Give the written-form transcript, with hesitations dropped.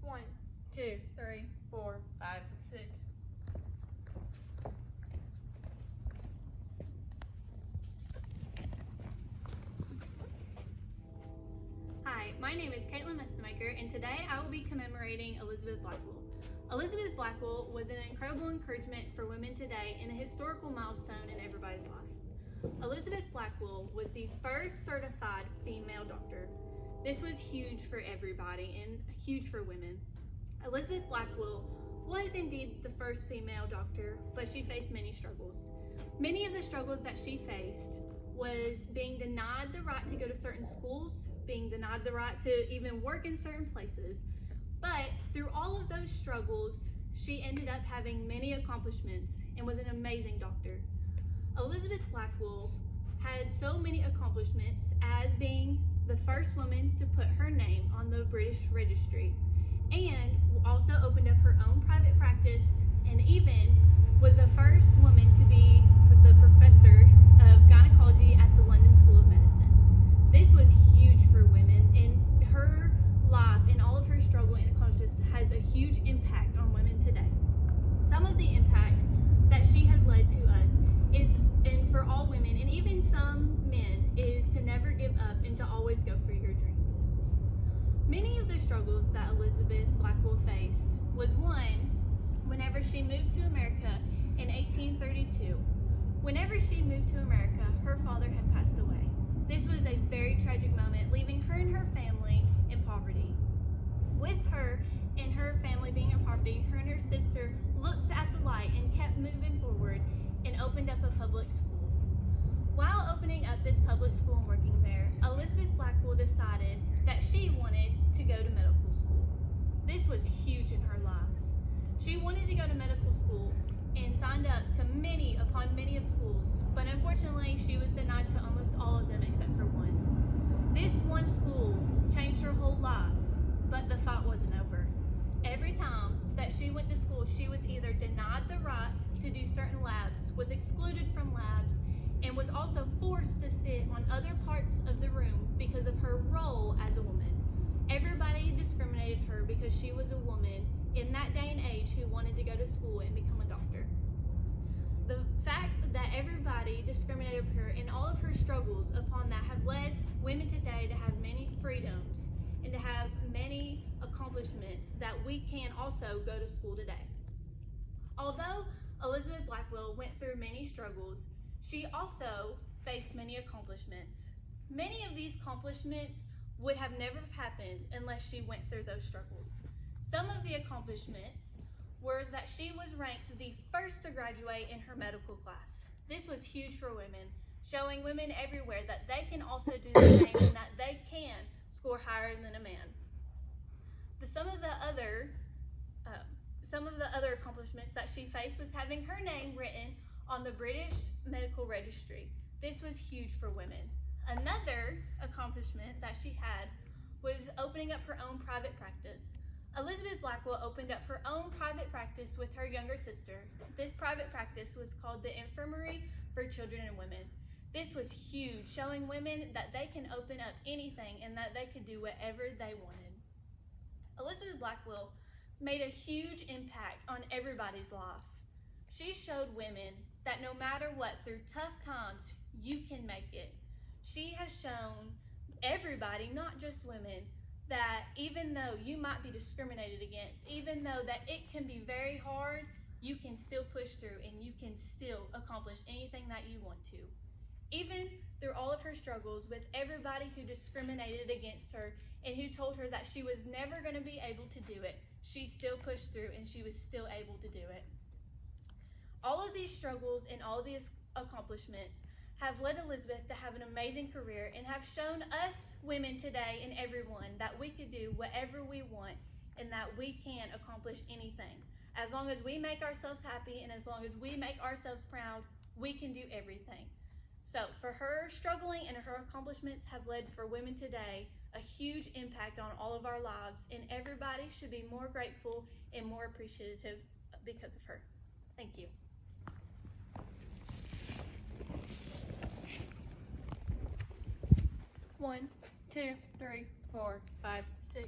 1, 2, 3, 4, 5, 6. Hi, my name is Caitlin Mestemaker, and today I will be commemorating Elizabeth Blackwell. Elizabeth Blackwell was an incredible encouragement for women today and a historical milestone in everybody's life. Elizabeth Blackwell was the first certified female doctor. This was huge for everybody and huge for women. Elizabeth Blackwell was indeed the first female doctor, but she faced many struggles. Many of the struggles that she faced was being denied the right to go to certain schools, being denied the right to even work in certain places. But through all of those struggles, she ended up having many accomplishments and was an amazing doctor. Elizabeth Blackwell had so many accomplishments as being the first woman to put her name on the British registry, and also opened up her own private practice, and even was the first woman to be the professor of gynecology at the London School of Medicine. This was huge for women, and her life and all of her struggle and accomplishments has a huge impact on women today. Some of the impacts that she has led to us is, and for all women and even some men, is to never give up and to always go for your dreams. Many of the struggles that Elizabeth Blackwell faced was one, whenever she moved to America in 1832. Whenever she moved to America, her father had passed away. This was a very tragic moment, leaving her and her family in poverty. With her and her family being in poverty, her and her sister looked at the light and kept moving forward and opened up a public school. While opening up this public school and working there, Elizabeth Blackwell decided that she wanted to go to medical school. This was huge in her life. She wanted to go to medical school and signed up to many upon many of schools, but unfortunately she was denied to almost all of them except for one. This one school changed her whole life, but the fight wasn't over. Every time that she went to school, she was either denied the right to do certain labs, was excluded from labs, and was also forced to sit on other parts of the room because of her role as a woman. Everybody discriminated her because she was a woman in that day and age who wanted to go to school and become a doctor. The fact that everybody discriminated her and all of her struggles upon that have led women today to have many freedoms and to have many accomplishments that we can also go to school today. Although Elizabeth Blackwell went through many struggles, she also faced many accomplishments. Many of these accomplishments would have never happened unless she went through those struggles. Some of the accomplishments were that she was ranked the first to graduate in her medical class. This was huge for women, showing women everywhere that they can also do the same and that they can score higher than a man. Some of the other accomplishments that she faced was having her name written on the British medical registry. This was huge for women. Another accomplishment that she had was opening up her own private practice. Elizabeth Blackwell opened up her own private practice with her younger sister. This private practice was called the Infirmary for Children and Women. This was huge, showing women that they can open up anything and that they could do whatever they wanted. Elizabeth Blackwell made a huge impact on everybody's life. She showed women that no matter what, through tough times, you can make it. She has shown everybody, not just women, that even though you might be discriminated against, even though that it can be very hard, you can still push through and you can still accomplish anything that you want to. Even through all of her struggles with everybody who discriminated against her and who told her that she was never going to be able to do it, she still pushed through and she was still able to do it. All of these struggles and all of these accomplishments have led Elizabeth to have an amazing career and have shown us women today and everyone that we could do whatever we want and that we can accomplish anything. As long as we make ourselves happy and as long as we make ourselves proud, we can do everything. So for her struggling and her accomplishments have led for women today a huge impact on all of our lives, and everybody should be more grateful and more appreciative because of her. Thank you. One, 2, 3, 4, 5, 6.